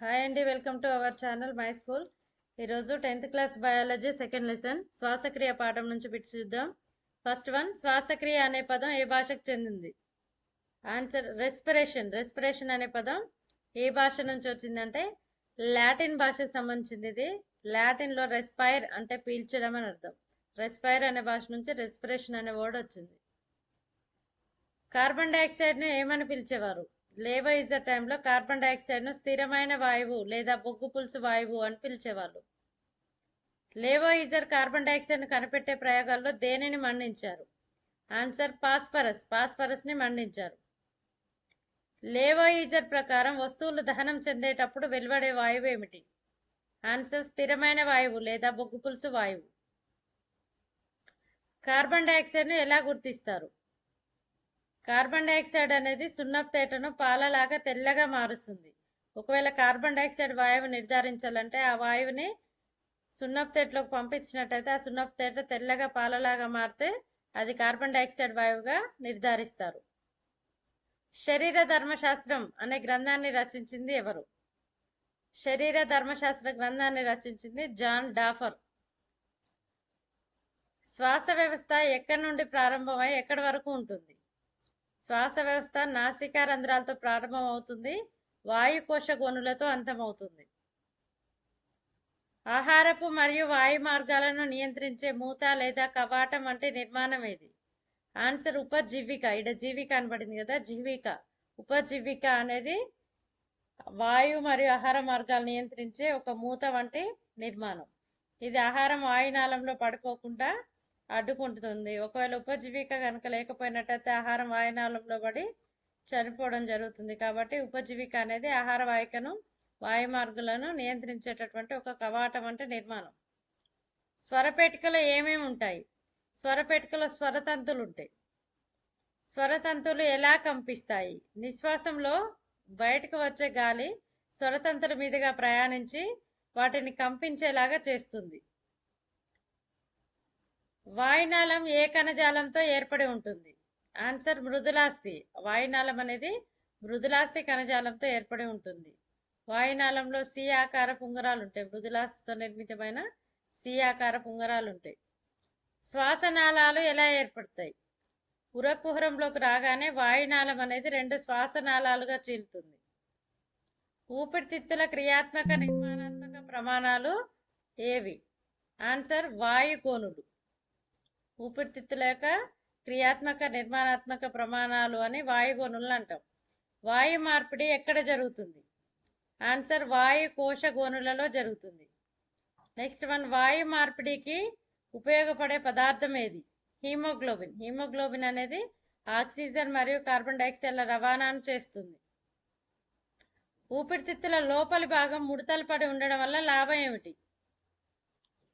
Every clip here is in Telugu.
హాయ్ అండి, welcome to our channel my school. ఈరోజు 10th class biology second lesson శ్వాసక్రియ పాఠం నుంచి బిట్స్ చూద్దాం. ఫస్ట్ వన్, శ్వాసక్రియ అనే పదం ఏ భాషకు చెందింది? Answer respiration. రెస్పిరేషన్ అనే పదం ఏ భాష నుంచి వచ్చిందంటే లాటిన్ భాషకు సంబంధించింది. ఇది లాటిన్లో రెస్పైర్ అంటే పీల్చడం అని అర్థం. రెస్పైర్ అనే భాష నుంచి రెస్పిరేషన్ అనే వర్డ్ వచ్చింది. కార్బన్ డైఆక్సైడ్ను ఏమని పిలిచేవారు? లేబర్ టైంలో కార్బన్ డైఆక్సైడ్ను స్థిరమైన వాయువు లేదా బొగ్గు పులుసు వాయువు అని పిలిచేవాళ్ళు. లేవోయిజర్ కార్బన్ డైఆక్సైడ్ను కనిపెట్టే ప్రయోగాల్లో దేనిని మండించారు? Answer phosphorus. పాస్పరస్ని మండించారు. లేవోయిజర్ ప్రకారం వస్తువులు దహనం చెందేటప్పుడు వెలువడే వాయువు ఏమిటి? ఆన్సర్ స్థిరమైన వాయువు లేదా బొగ్గు పులుసు వాయువు. కార్బన్ డైఆక్సైడ్ను ఎలా గుర్తిస్తారు? కార్బన్ డైఆక్సైడ్ అనేది సున్నపు తేటను పాలలాగా తెల్లగా మారుస్తుంది. ఒకవేళ కార్బన్ డైఆక్సైడ్ వాయువు నిర్ధారించాలంటే ఆ వాయువుని సున్నపు తేటలోకి పంపించినట్టయితే ఆ సున్నపు తేట తెల్లగా పాలలాగా మారితే అది కార్బన్ డైఆక్సైడ్ వాయువుగా నిర్ధారిస్తారు. శరీర ధర్మశాస్త్రం అనే గ్రంథాన్ని రచించింది ఎవరు? శరీర ధర్మశాస్త్ర గ్రంథాన్ని రచించింది జాన్ డాఫర్. శ్వాస వ్యవస్థ ఎక్కడి నుండి ప్రారంభమై ఎక్కడి వరకు ఉంటుంది? శ్వాస వ్యవస్థ నాసికా రంధ్రాలతో ప్రారంభం అవుతుంది, వాయుకోశ గోనులతో అంతమవుతుంది. ఆహారపు మరియు వాయు మార్గాలను నియంత్రించే మూత లేదా కవాటం వంటి నిర్మాణం ఏది? ఆన్సర్ ఉపజీవిక. ఇక్కడ జీవిక అనబడింది కదా, జీవిక. ఉపజీవిక అనేది వాయు మరియు ఆహార మార్గాలు నియంత్రించే ఒక మూత వంటి నిర్మాణం. ఇది ఆహారం వాయునాళంలో పడిపోకుండా అడ్డుకుంటుంది. ఒకవేళ ఉపజీవిక కనుక లేకపోయినట్టయితే ఆహారం వాయునాళంలో పడి చనిపోవడం జరుగుతుంది. కాబట్టి ఉపజీవిక అనేది ఆహార వాహికను వాయు మార్గాలను నియంత్రించేటటువంటి ఒక కవాటం అంటే నిర్మాణం. స్వరపేటికలో ఏమేమి ఉంటాయి? స్వరపేటికలో స్వరతంతులు ఉంటాయి. స్వరతంతులు ఎలా కంపిస్తాయి? నిశ్వాసంలో బయటకు వచ్చే గాలి స్వరతంతుల మీదుగా ప్రయాణించి వాటిని కంపించేలాగా చేస్తుంది. వాయునాళం ఏ కణజాలంతో ఏర్పడి ఉంటుంది? ఆన్సర్ మృదులాస్థి. వాయునాళం అనేది మృదులాస్థి కణజాలంతో ఏర్పడి ఉంటుంది. వాయునాళంలో సి ఆకార పుంగరాలు ఉంటాయి. మృదులాస్థితో నిర్మితమైన సి ఆకార పుంగరాలు ఉంటాయి. శ్వాసనాళాలు ఎలా ఏర్పడతాయి? ఉరకుహరంలోకి రాగానే వాయునాళం అనేది 2 శ్వాసనాళాలుగా చీలుతుంది. ఊపిరితిత్తుల క్రియాత్మక నిర్మాణాత్మక ప్రమాణాలు ఏవి? ఆన్సర్ వాయుకోనులు. ఊపిరితిత్తుల యొక్క క్రియాత్మక నిర్మాణాత్మక ప్రమాణాలు అని వాయుగోనులను అంటాం. వాయు మార్పిడి ఎక్కడ జరుగుతుంది? ఆన్సర్ వాయు కోశ గోనులలో జరుగుతుంది. నెక్స్ట్ వన్, వాయు మార్పిడికి ఉపయోగపడే పదార్థం ఏది? హీమోగ్లోబిన్. హీమోగ్లోబిన్ అనేది ఆక్సిజన్ మరియు కార్బన్ డైఆక్సైడ్ల రవాణాను చేస్తుంది. ఊపిరితిత్తుల లోపలి భాగం ముడతలు పడి ఉండడం వల్ల లాభం ఏమిటి?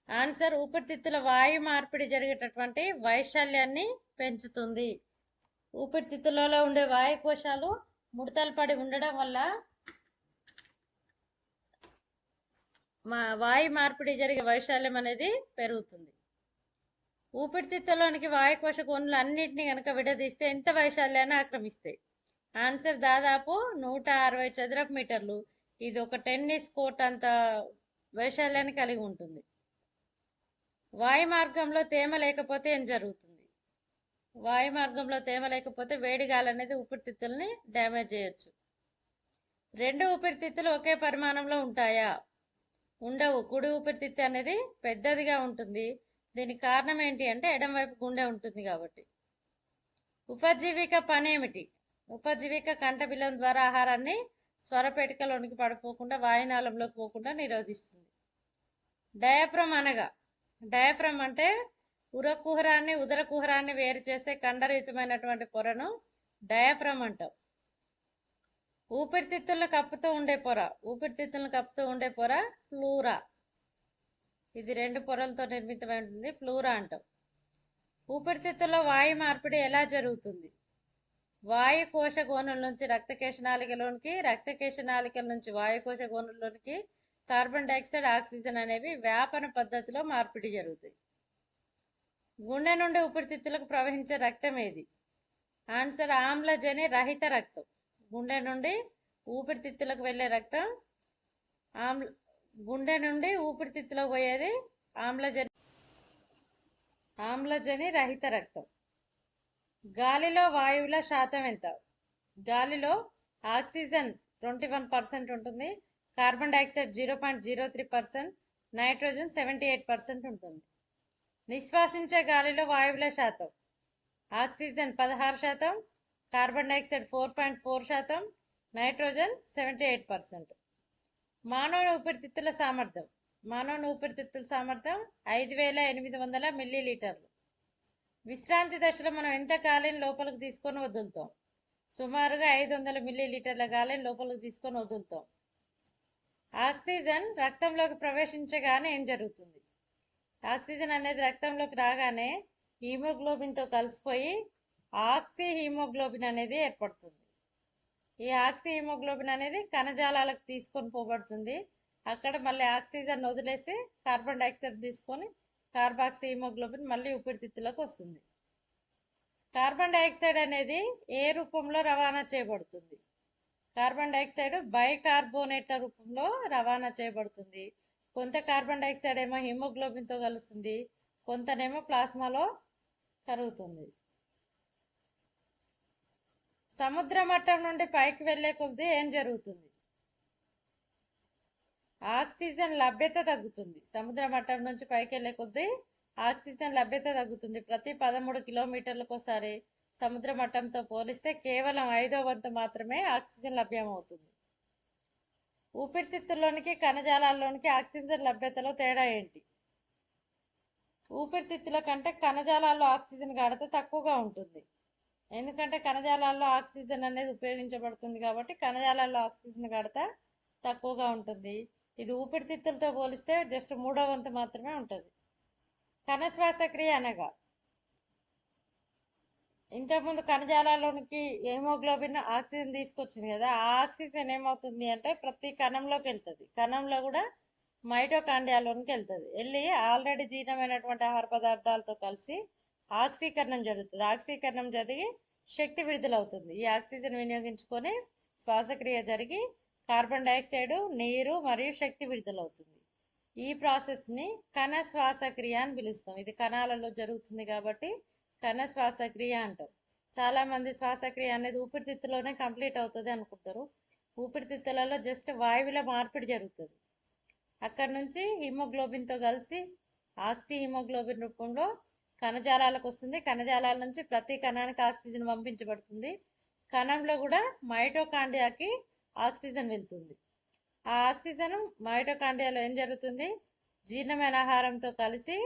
ఆన్సర్ ఊపిరితిత్తుల వాయు మార్పిడి జరిగేటటువంటి వైశాల్యాన్ని పెంచుతుంది. ఊపిరితిత్తులలో ఉండే వాయు కోశాలు ముడతలు పడి ఉండడం వల్ల వాయు మార్పిడి జరిగే వైశాల్యం అనేది పెరుగుతుంది. ఊపిరితిత్తులోనికి వాయుకోశ గోనులు అన్నింటినీ కనుక విడదీస్తే ఎంత వైశాల్యాన్ని ఆక్రమిస్తాయి? ఆన్సర్ దాదాపు 160 చదరపు మీటర్లు. ఇది ఒక టెన్నిస్ కోర్ట్ అంత వైశాల్యాన్ని కలిగి ఉంటుంది. వాయు మార్గంలో తేమ లేకపోతే ఏం జరుగుతుంది? వాయు మార్గంలో తేమ లేకపోతే వేడి గాలి అనేది ఊపిరితిత్తుల్ని డ్యామేజ్ చేయొచ్చు. 2 ఊపిరితిత్తులు ఒకే పరిమాణంలో ఉంటాయా? ఉండవు. కుడి ఊపిరితిత్తు అనేది పెద్దదిగా ఉంటుంది. దీనికి కారణం ఏంటి అంటే ఎడమ వైపు గుండె ఉంటుంది కాబట్టి. ఉపజీవిక పని ఏమిటి? ఉపజీవిక కంఠబిలం ద్వారా ఆహారాన్ని స్వరపేటికలోనికి పడిపోకుండా వాయునాళంలోకి పోకుండా నిరోధిస్తుంది. డయాఫ్రమ్ అనగా? డయాఫ్రమ్ అంటే ఉరకుహరాన్ని ఉదర కుహరాన్ని వేరు చేసే ఖండరహితమైనటువంటి పొరను డయాఫ్రమ్ అంటాం. ఊపిరితిత్తులను కప్పుతూ ఉండే పొర. ఊపిరితిత్తులను కప్పుతూ ఉండే పొర ప్లూరా. ఇది 2 పొరలతో నిర్మితమైనది, ప్లూరా అంటాం. ఊపిరితిత్తుల్లో వాయు మార్పిడి ఎలా జరుగుతుంది? వాయుకోశ గోనుల నుంచి రక్తకేశనాళికలోనికి, రక్తకేశనాళికల నుంచి వాయుకోశ గోనుల్లోనికి కార్బన్ డైఆక్సైడ్, ఆక్సిజన్ అనేవి వ్యాపన పద్ధతిలో మార్పిడి జరుగుతాయి. గుండె నుండి ఊపిరితిత్తులకు ప్రవహించే రక్తం ఏది? ఆన్సర్ ఆమ్లజని రహిత రక్తం. గుండె నుండి ఊపిరితిత్తులకు వెళ్ళే రక్తం ఆమ్ల గుండె నుండి ఊపిరితిత్తులో పోయేది ఆమ్లజని ఆమ్లజని రహిత రక్తం. గాలిలో వాయువుల శాతం ఎంత? గాలిలో ఆక్సిజన్ 21% ఉంటుంది, కార్బన్ డైఆక్సైడ్ 0.03%, నైట్రోజన్ 78% ఉంటుంది. నిశ్వాసించే గాలిలో వాయువుల శాతం ఆక్సిజన్ 16%, కార్బన్ డైఆక్సైడ్ 4.4%, నైట్రోజన్ 78%. మానవ ఊపిరితిత్తుల సామర్థ్యం 5800 మిల్లీలీటర్లు. విశ్రాంతి దశలో మనం ఎంత గాలిని లోపలికి తీసుకొని వదులుతాం? సుమారుగా 500 మిల్లీలీటర్ల గాలిని లోపలికి తీసుకొని వదులుతాం. ఆక్సిజన్ రక్తంలోకి ప్రవేశించగానే ఏం జరుగుతుంది? ఆక్సిజన్ అనేది రక్తంలోకి రాగానే హీమోగ్లోబిన్తో కలిసిపోయి ఆక్సి హీమోగ్లోబిన్ అనేది ఏర్పడుతుంది. ఈ ఆక్సి హీమోగ్లోబిన్ అనేది కణజాలాలకు తీసుకొని పోబడుతుంది. అక్కడ మళ్ళీ ఆక్సిజన్ వదిలేసి కార్బన్ డైఆక్సైడ్ తీసుకొని కార్బాక్సీ హీమోగ్లోబిన్ మళ్ళీ ఊపిరితిత్తులకు వస్తుంది. కార్బన్ డైఆక్సైడ్ అనేది ఏ రూపంలో రవాణా చేయబడుతుంది? కార్బన్ డైఆక్సైడ్ బైకార్బోనేట్ల రూపంలో రవాణా చేయబడుతుంది. కొంత కార్బన్ డైఆక్సైడ్ ఏమో హిమోగ్లోబిన్తో కలుస్తుంది, కొంతనేమో ప్లాస్మాలో కరుగుతుంది. సముద్ర మట్టం నుండి పైకి వెళ్లే కొద్దీ ఏం జరుగుతుంది? ఆక్సిజన్ లభ్యత తగ్గుతుంది. సముద్ర మట్టం నుంచి పైకి వెళ్లే కొద్దీ ఆక్సిజన్ లభ్యత తగ్గుతుంది. ప్రతి 13 కిలోమీటర్లకు ఒకసారి సముద్ర మట్టంతో పోలిస్తే కేవలం 1/5 వంతు మాత్రమే ఆక్సిజన్ లభ్యమవుతుంది. ఊపిరితిత్తుల్లోనికి కణజాలాల్లోనికి ఆక్సిజన్ లభ్యతలో తేడా ఏంటి? ఊపిరితిత్తుల కంటే కణజాలాల్లో ఆక్సిజన్ గాఢత తక్కువగా ఉంటుంది. ఎందుకంటే కణజాలాల్లో ఆక్సిజన్ అనేది ఉపయోగించబడుతుంది కాబట్టి కణజాలాల్లో ఆక్సిజన్ గాఢత తక్కువగా ఉంటుంది. ఇది ఊపిరితిత్తులతో పోలిస్తే జస్ట్ 1/3 వంతు మాత్రమే ఉంటుంది. కణ శ్వాసక్రియ అనగా ఇంతకుముందు కణజాలాల్లోనికి హీమోగ్లోబిన్ ఆక్సిజన్ తీసుకొచ్చింది కదా, ఆ ఆక్సిజన్ ఏమవుతుంది అంటే ప్రతి కణంలోకి వెళ్తుంది. కణంలో కూడా మైటోకాండ్రియాలోనికి వెళ్ళి ఆల్రెడీ జీర్ణమైనటువంటి ఆహార పదార్థాలతో కలిసి ఆక్సీకరణం జరుగుతుంది. ఆక్సీకరణం జరిగి శక్తి విడుదలవుతుంది. ఈ ఆక్సిజన్ వినియోగించుకొని శ్వాసక్రియ జరిగి కార్బన్ డైఆక్సైడ్, నీరు మరియు శక్తి విడుదలవుతుంది. ఈ ప్రాసెస్ని కణ శ్వాసక్రియ అని పిలుస్తాం. ఇది కణాలలో జరుగుతుంది కాబట్టి కణ శ్వాసక్రియ అంటాం. చాలామంది శ్వాసక్రియ అనేది ఊపిరితిత్తులోనే కంప్లీట్ అవుతుంది అనుకుంటారు. ఊపిరితిత్తులలో జస్ట్ వాయువుల మార్పిడి జరుగుతుంది. అక్కడ నుంచి హిమోగ్లోబిన్తో కలిసి ఆక్సి హిమోగ్లోబిన్ రూపంలో కణజాలాలకు వస్తుంది. కణజాలాల నుంచి ప్రతి కణానికి ఆక్సిజన్ పంపించబడుతుంది. కణంలో కూడా మైటోకాండ్రియాకి ఆక్సిజన్ వెళ్తుంది. ఆ ఆక్సిజన్ మైటోకాండ్రియాలో ఏం జరుగుతుంది? జీర్ణమైన ఆహారంతో కలిసి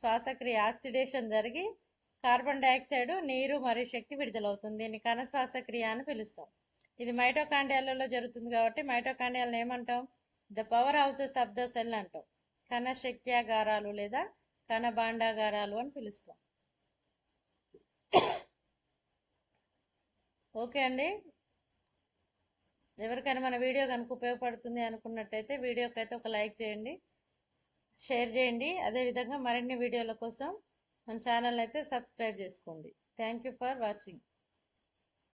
శ్వాసక్రియ ఆక్సిడేషన్ జరిగి కార్బన్ డైఆక్సైడ్, నీరు మరియు శక్తి విడుదలవుతుంది. దీన్ని కణ శ్వాసక్రియ అని పిలుస్తాం. ఇది మైటోకాండ్రియాలలో జరుగుతుంది కాబట్టి మైటోకాండ్రియాలను ఏమంటాం? The power houses of the cell అంటాం. కణ శక్త్యాగారాలు లేదా కణ భాండాగారాలు అని పిలుస్తాం. ఓకే అండి, ఎవరికైనా మన వీడియో కనుక ఉపయోగపడుతుంది అనుకున్నట్టయితే వీడియోకైతే ఒక లైక్ చేయండి, షేర్ చేయండి. అదేవిధంగా మరిన్ని వీడియోల కోసం మన ఛానల్ అయితే సబ్స్క్రైబ్ చేసుకోండి. Thank you for watching.